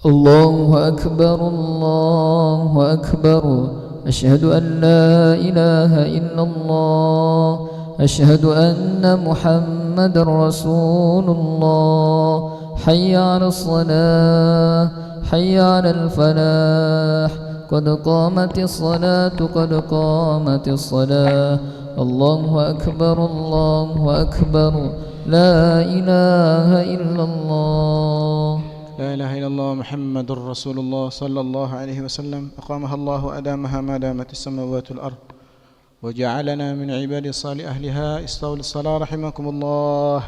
الله أكبر الله أكبر. أشهد أن لا إله إلا الله. أشهد أن محمد رسول الله. حي على الصلاة حي على الفلاح. قد قامت الصلاة قد قامت الصلاة. الله أكبر الله أكبر. لا إله إلا الله. لا إله إلا الله محمد رسول الله صلى الله عليه وسلم. أقامها الله وأدامها ما دامت السماوات والأرض وجعلنا من عباد صالح أهلها. استووا للصلاة رحمكم الله.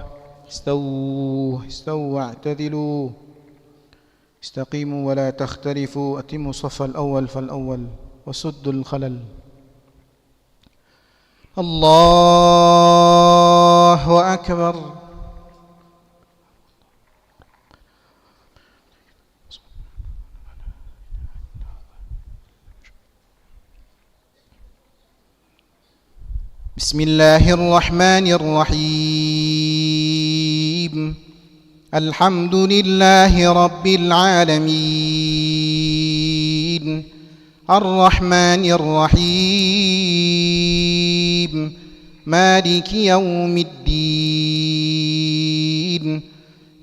استووا واعتدلوا استقيموا ولا تختلفوا. أتموا الصف الأول فالأول وسدوا الخلل. الله أكبر. بسم الله الرحمن الرحيم. الحمد لله رب العالمين الرحمن الرحيم مالك يوم الدين.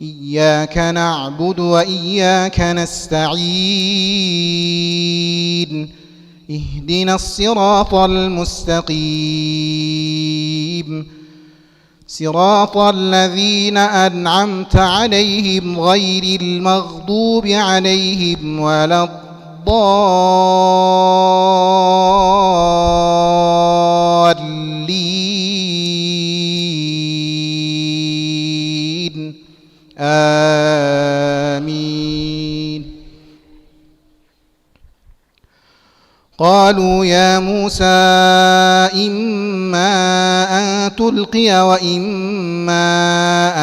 إياك نعبد وإياك نستعين. اهدنا الصراط المستقيم صراط الذين أنعمت عليهم غير المغضوب عليهم ولا الضالين. آمين. قالوا يا موسى إما أن تلقي وإما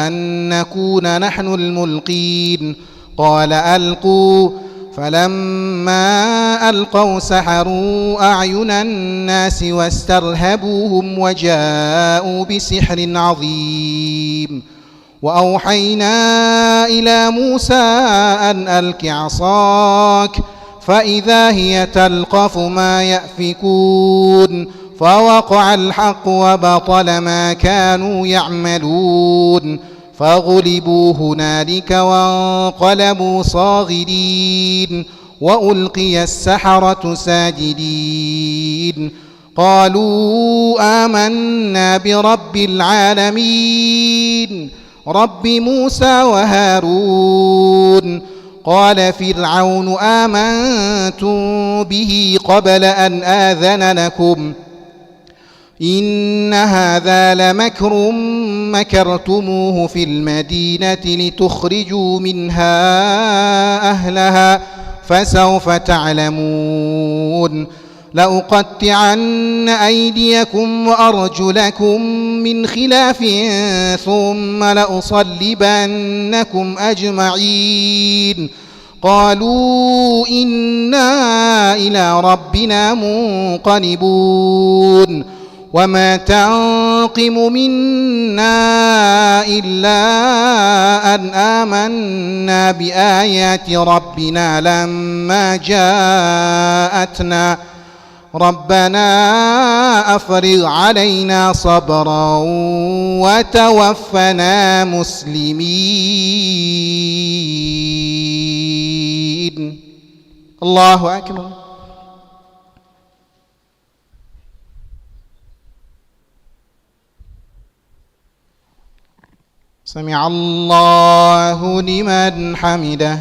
أن نكون نحن الملقين. قال ألقوا. فلما ألقوا سحروا أعين الناس واسترهبوهم وجاءوا بسحر عظيم. وأوحينا إلى موسى أن ألق عصاك فإذا هي تلقف ما يأفكون. فوقع الحق وبطل ما كانوا يعملون. فغلبوا هنالك وانقلبوا صاغرين. وألقي السحرة ساجدين. قالوا آمنا برب العالمين رب موسى وهارون. قال فرعون آمنتم به قبل أن آذن لكم إن هذا لمكر مكرتموه في المدينة لتخرجوا منها أهلها فسوف تعلمون. لأقطعن أيديكم وأرجلكم من خلاف ثم لأصلبنكم أجمعين. قالوا إنا إلى ربنا منقلبون. وما تنقم منا إلا أن آمنا بآيات ربنا لما جاءتنا. ربنا أفرغ علينا صبرا وتوفنا مسلمين. الله أكبر. سمع الله لمن حمده.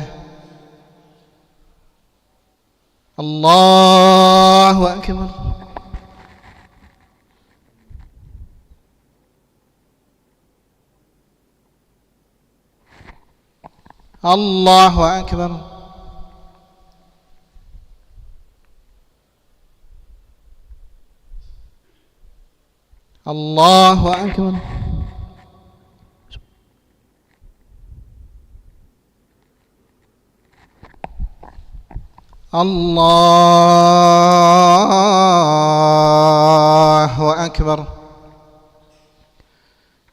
الله أكبر. الله أكبر. الله أكبر. الله أكبر.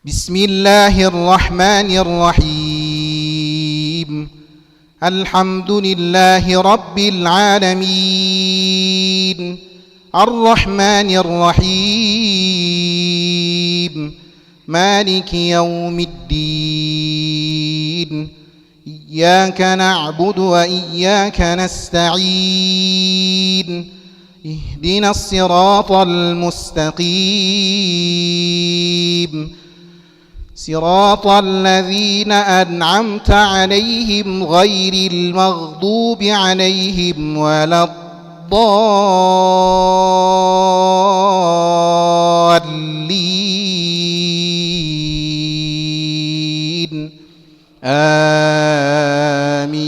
بسم الله الرحمن الرحيم. الحمد لله رب العالمين الرحمن الرحيم مالك يوم الدين إياك نعبد وإياك نستعين اهدنا الصراط المستقيم صراط الذين أنعمت عليهم غير المغضوب عليهم ولا الضالين آمين.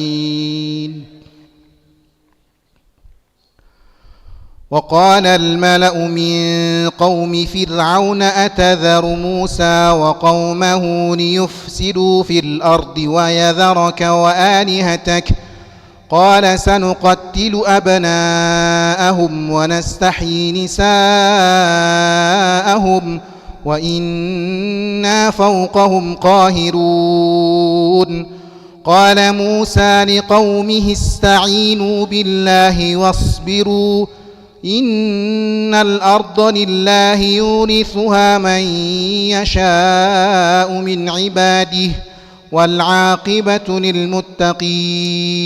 وقال الملأ من قوم فرعون أتذر موسى وقومه ليفسدوا في الأرض ويذرك وآلهتك قال سنقتل أبناءهم ونستحيي نساءهم وإنا فوقهم قاهرون. قال موسى لقومه استعينوا بالله واصبروا إن الأرض لله يورثها من يشاء من عباده والعاقبة للمتقين.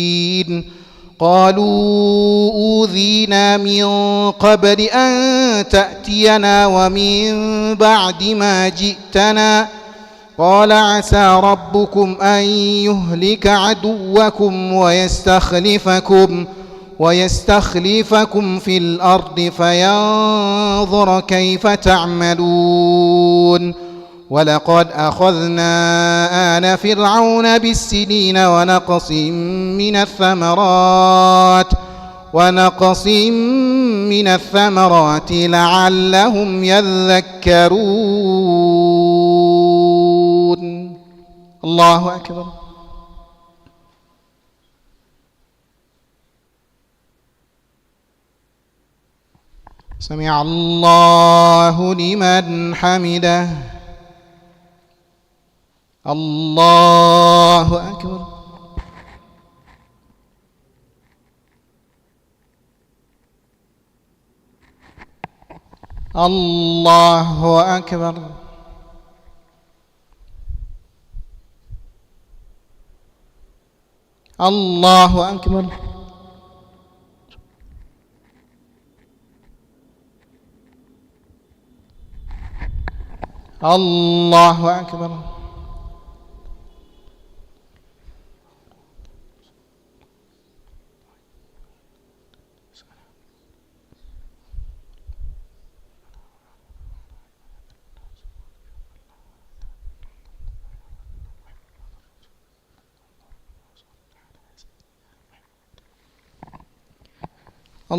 قالوا أوذينا من قبل أن تأتينا ومن بعد ما جئتنا قال عسى ربكم أن يهلك عدوكم ويستخلفكم في الأرض فينظر كيف تعملون. ولقد أخذنا آل فرعون بالسنين ونقص من الثمرات لعلهم يذكرون. الله أكبر. سمع الله لمن حمده. الله أكبر. الله أكبر. الله أكبر. الله أكبر.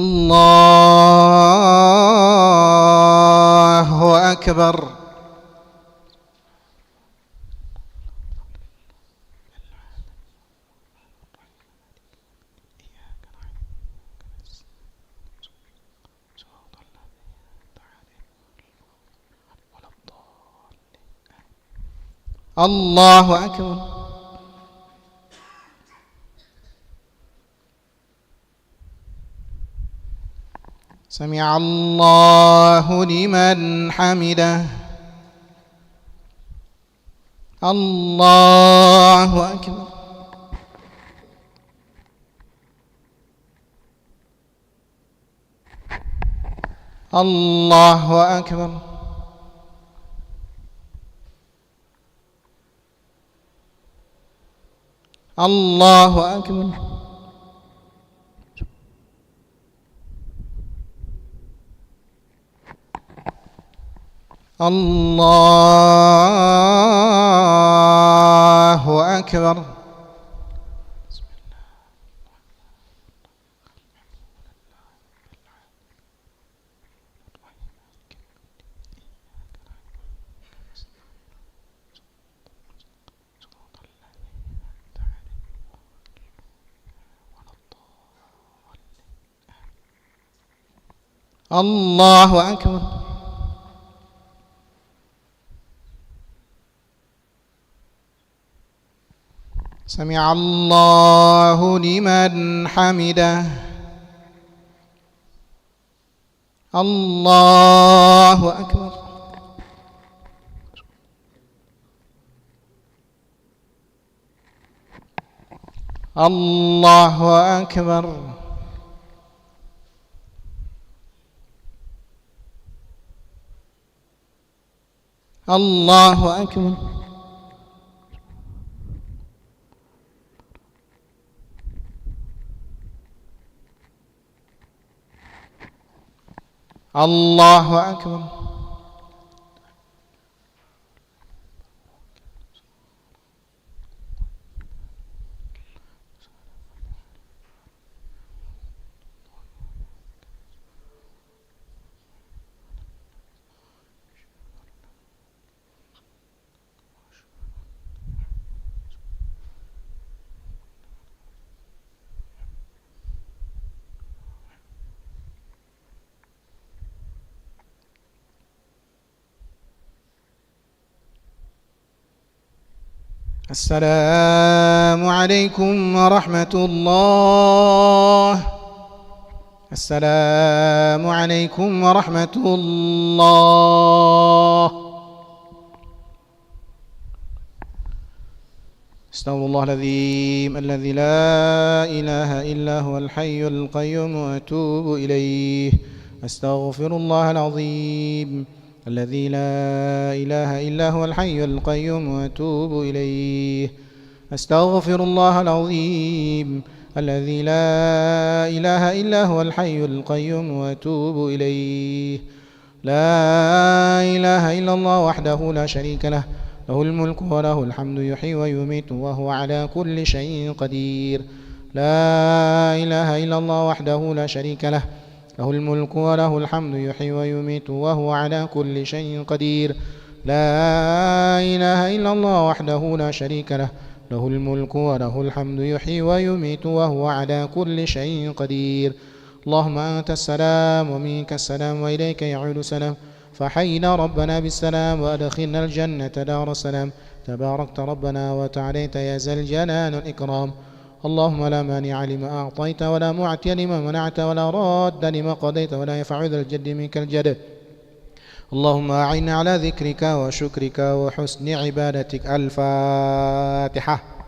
الله أكبر. الله أكبر. سمع الله لمن حمده. الله أكبر. الله أكبر. الله أكبر. الله أكبر. الله أكبر. سمع الله لمن حمده. الله أكبر. الله أكبر. الله أكبر. الله أكبر. السلام عليكم ورحمة الله. السلام عليكم ورحمة الله. استغفر الله العظيم الذي لا إله إلا هو الحي القيوم وأتوب إليه. أستغفر الله العظيم الذي لا إله إلا هو الحي القيوم وأتوب إليه. أستغفر الله العظيم الذي لا إله إلا هو الحي القيوم وأتوب إليه. لا إله إلا الله وحده لا شريك له، له الملك وله الحمد يحيي ويميت وهو على كل شيء قدير. لا إله إلا الله وحده لا شريك له، له الملك وله الحمد يحيي ويميت وهو على كل شيء قدير. لا إله إلا الله وحده لا شريك له، له الملك وله الحمد يحيي ويميت وهو على كل شيء قدير. اللهم أنت السلام ومنك السلام وإليك يعود السلام، فحينا ربنا بالسلام وأدخلنا الجنة دار السلام. تباركت ربنا وتعاليت يا ذا الجلال والإكرام. اللهم لا مانع لما أعطيت ولا معطي لما منعت ولا راد لما قضيت ولا ينفع ذا الجد منك الجد. اللهم أعنا على ذكرك وشكرك وحسن عبادتك. الفاتحة.